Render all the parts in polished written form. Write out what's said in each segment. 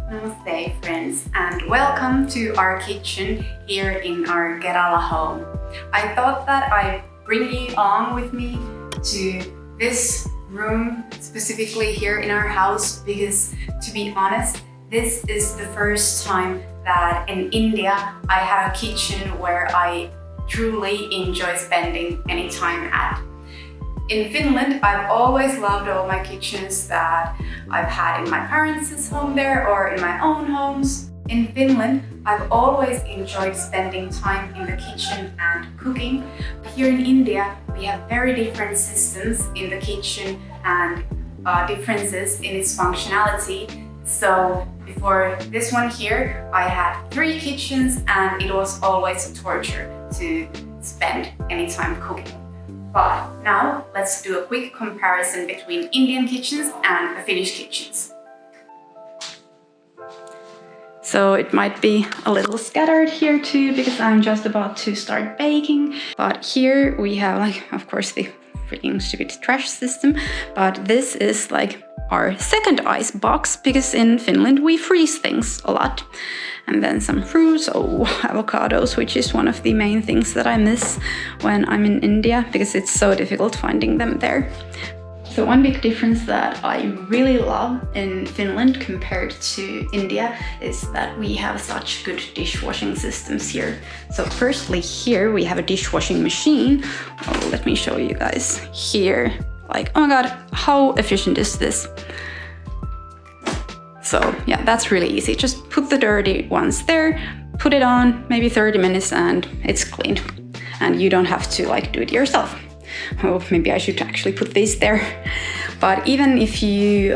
Namaste friends, and welcome to our kitchen here in our Kerala home. I thought that I'd bring you along with me to this room, specifically here in our house, because to be honest, this is the first time that in India I have a kitchen where I truly enjoy spending any time at. In Finland, I've always loved all my kitchens that I've had in my parents' home there or in my own homes. In Finland, I've always enjoyed spending time in the kitchen and cooking. Here in India, we have very different systems in the kitchen and differences in its functionality. So before this one here, I had 3 kitchens and it was always a torture to spend any time cooking. But now let's do a quick comparison between Indian kitchens and the Finnish kitchens. So it might be a little scattered here too because I'm just about to start baking. But here we have of course the freaking stupid trash system. But this is our second ice box because in Finland we freeze things a lot. And then some fruits, avocados, which is one of the main things that I miss when I'm in India because it's so difficult finding them there. So one big difference that I really love in Finland compared to India is that we have such good dishwashing systems here. So firstly, here we have a dishwashing machine. Let me show you guys here. Oh my god, how efficient is this? So yeah, that's really easy. Just put the dirty ones there, put it on, maybe 30 minutes and it's cleaned. And you don't have to do it yourself. Oh, maybe I should actually put these there. But even if you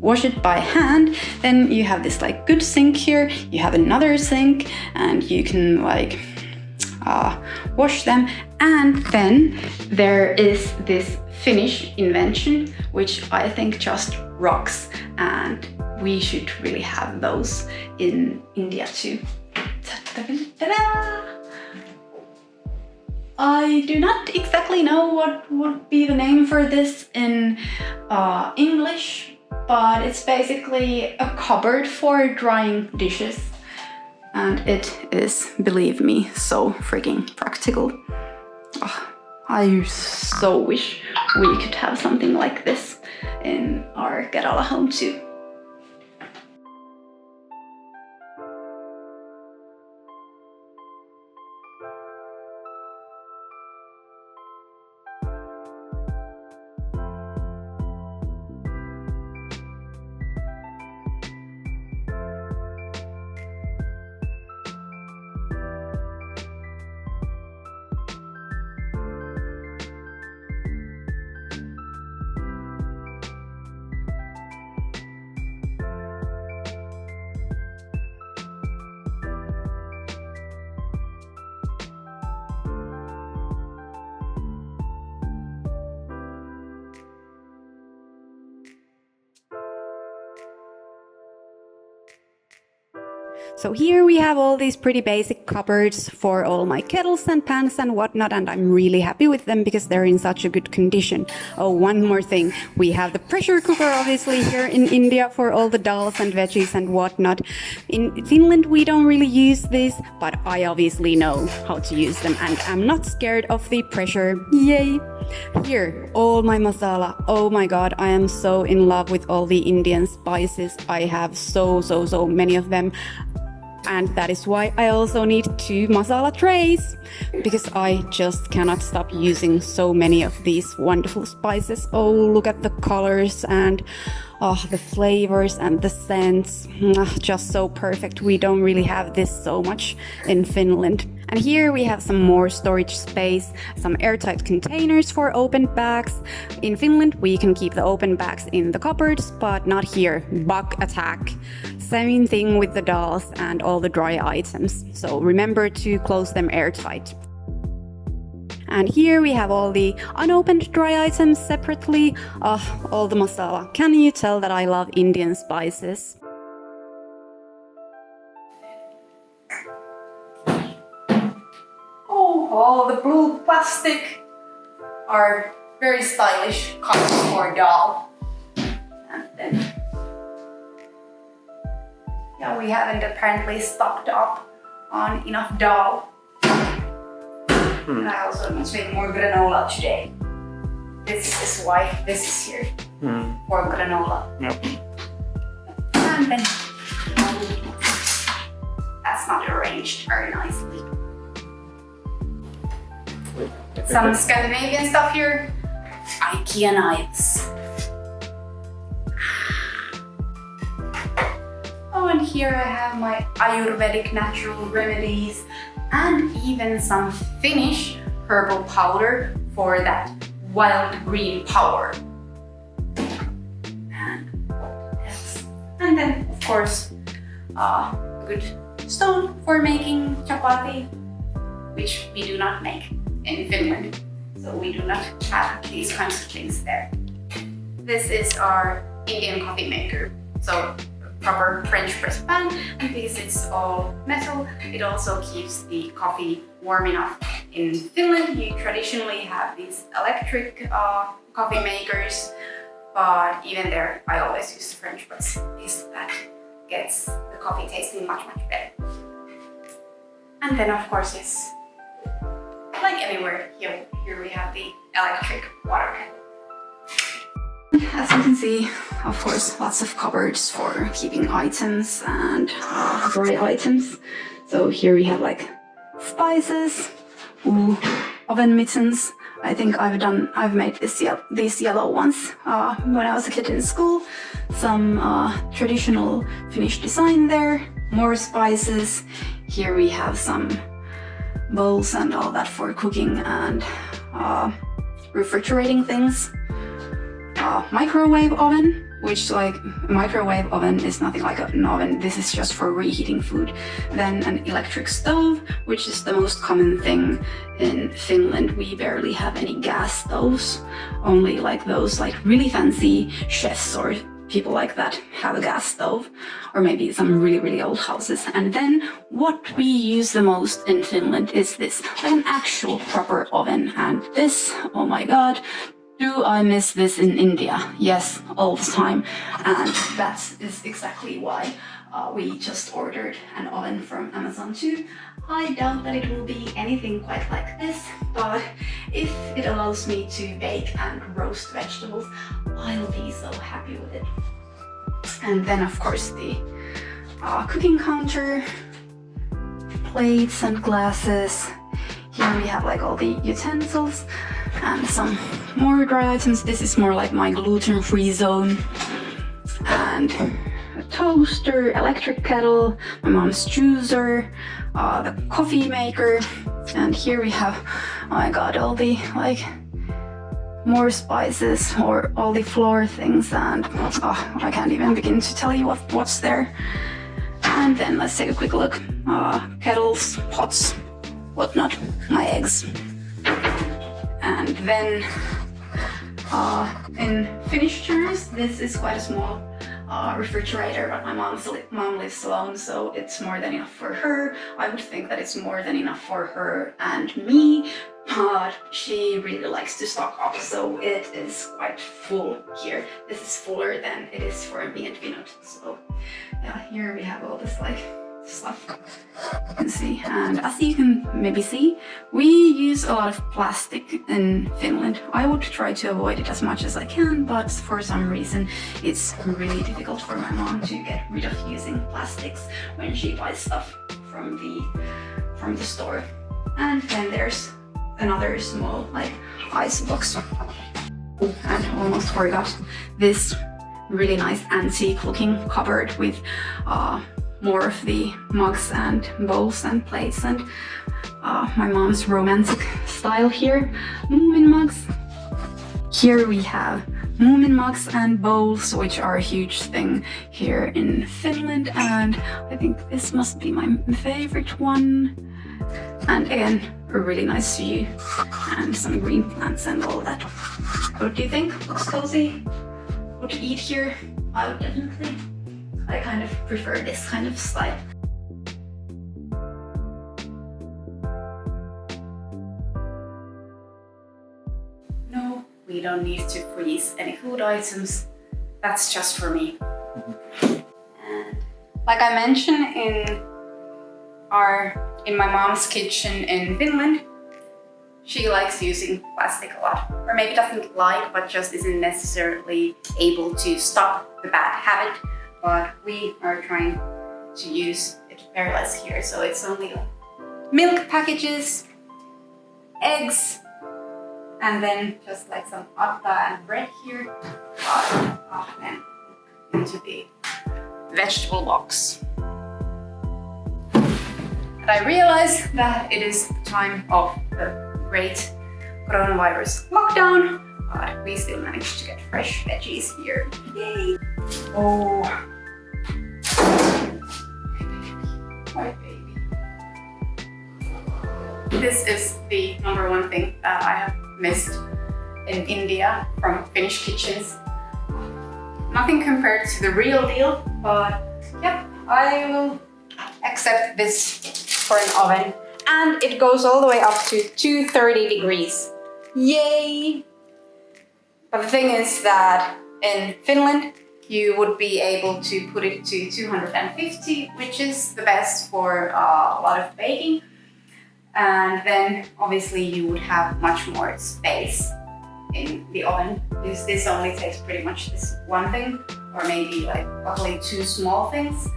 wash it by hand, then you have this good sink here, you have another sink and you can wash them. And then there is this Finnish invention, which I think just rocks, and we should really have those in India too. Ta-da! I do not exactly know what would be the name for this in English, but it's basically a cupboard for drying dishes. And it is, believe me, so freaking practical. I so wish we could have something like this in our Kerala home too. So here we have all these pretty basic cupboards for all my kettles and pans and whatnot, and I'm really happy with them because they're in such a good condition. Oh, one more thing. We have the pressure cooker obviously here in India for all the dals and veggies and whatnot. In Finland we don't really use this, but I obviously know how to use them and I'm not scared of the pressure. Yay! Here, all my masala. Oh my god, I am so in love with all the Indian spices. I have so many of them. And that is why I also need 2 masala trays, because I just cannot stop using so many of these wonderful spices. Oh, look at the colors and the flavors and the scents. Just so perfect. We don't really have this so much in Finland. And here we have some more storage space, some airtight containers for open bags. In Finland, we can keep the open bags in the cupboards, but not here. Bug attack. Same thing with the dolls and all the dry items. So remember to close them airtight. And here we have all the unopened dry items separately. All the masala. Can you tell that I love Indian spices? All the blue plastic are very stylish cups for doll. And then yeah, we haven't apparently stocked up on enough dough. And I also must make more granola today. This is why this is here for granola. Yep. And then that's not arranged very nicely. Some Scandinavian stuff here. IKEA knives. Oh, and here I have my Ayurvedic natural remedies and even some Finnish herbal powder for that wild green power. And then, of course, a good stone for making chapati, which we do not make in Finland. So we do not have these kinds of things there. This is our Indian coffee maker. So proper French press pan, and because it's all metal, it also keeps the coffee warm enough. In Finland, you traditionally have these electric coffee makers, but even there, I always use the French press because that gets the coffee tasting much better. And then, of course, yes, like anywhere, here we have the electric water kettle. As you can see, of course, lots of cupboards for keeping items and dry items. So here we have like spices, oven mittens. I think I've made these yellow ones when I was a kid in school. Some traditional Finnish design there, more spices. Here we have some bowls and all that for cooking and refrigerating things. Microwave oven, which like a microwave oven is nothing like an oven. This is just for reheating food. Then an electric stove, which is the most common thing in Finland. We barely have any gas stoves. Only like those like really fancy chefs or people like that have a gas stove, or maybe some really old houses. And then what we use the most in Finland is this, like an actual proper oven. And this, oh my god, do I miss this in India? Yes, all the time. And that is exactly why we just ordered an oven from Amazon too. I doubt that it will be anything quite like this, but if it allows me to bake and roast vegetables, I'll be so happy with it. And then of course the cooking counter, plates and glasses. Here we have like all the utensils and some more dry items. This is more like my gluten-free zone. And a toaster, electric kettle, my mom's juicer, the coffee maker. And here we have, oh my god, all the like more spices or all the flour things, and I can't even begin to tell you what's there. And then let's take a quick look. Kettles, pots, whatnot, my eggs. And then in Finnish terms, this is quite a small refrigerator, but my mom lives alone, so it's more than enough for her. I would think that it's more than enough for her and me, but she really likes to stock up, so it is quite full here. This is fuller than it is for me and Vinod. So yeah, here we have all this like stuff you can see. And as you can maybe see, we use a lot of plastic in Finland. I would try to avoid it as much as I can, but for some reason it's really difficult for my mom to get rid of using plastics when she buys stuff from the store. And then there's another small like ice box. And almost forgot this really nice antique looking cupboard with more of the mugs and bowls and plates and my mom's romantic style here. Moomin mugs. Here we have Moomin mugs and bowls, which are a huge thing here in Finland, and I think this must be my favorite one. And again, a really nice view and some green plants and all that. What do you think? Looks cozy? What to eat here? I would definitely. I kind of prefer this kind of style. No, we don't need to freeze any food items. That's just for me. And Like I mentioned in my mom's kitchen in Finland, she likes using plastic a lot. Or maybe doesn't like, but just isn't necessarily able to stop the bad habit. But we are trying to use it very less here. So it's only like milk packages, eggs, and then just like some atta and bread here. And into the vegetable box. And I realize that it is the time of the great coronavirus lockdown, but we still managed to get fresh veggies here. Yay! Oh, my baby. This is the #1 thing that I have missed in India from Finnish kitchens. Nothing compared to the real deal, but yeah, I will accept this for an oven. And it goes all the way up to 230 degrees. Yay! But the thing is that in Finland, you would be able to put it to 250, which is the best for a lot of baking. And then obviously you would have much more space in the oven. This only takes pretty much this one thing, or maybe like probably 2 small things.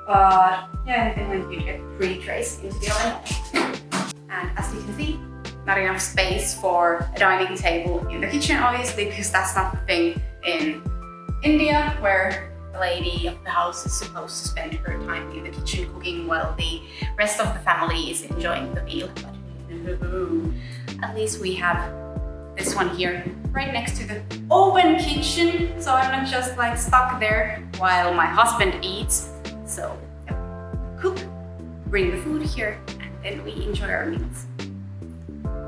But yeah, in Finland you get 3 trays into the oven. And as you can see, not enough space for a dining table in the kitchen, obviously, because that's not the thing in India, where the lady of the house is supposed to spend her time in the kitchen cooking while the rest of the family is enjoying the meal. But no, at least we have this one here right next to the open kitchen, so I'm not just like stuck there while my husband eats. So cook, bring the food here, and then we enjoy our meals.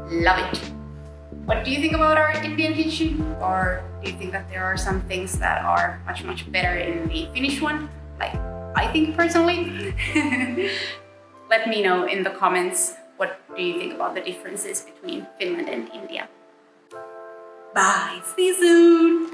Love it. What do you think about our Indian kitchen? Or do you think that there are some things that are much better in the Finnish one? Like I think personally. Let me know in the comments, what do you think about the differences between Finland and India? Bye, see you soon!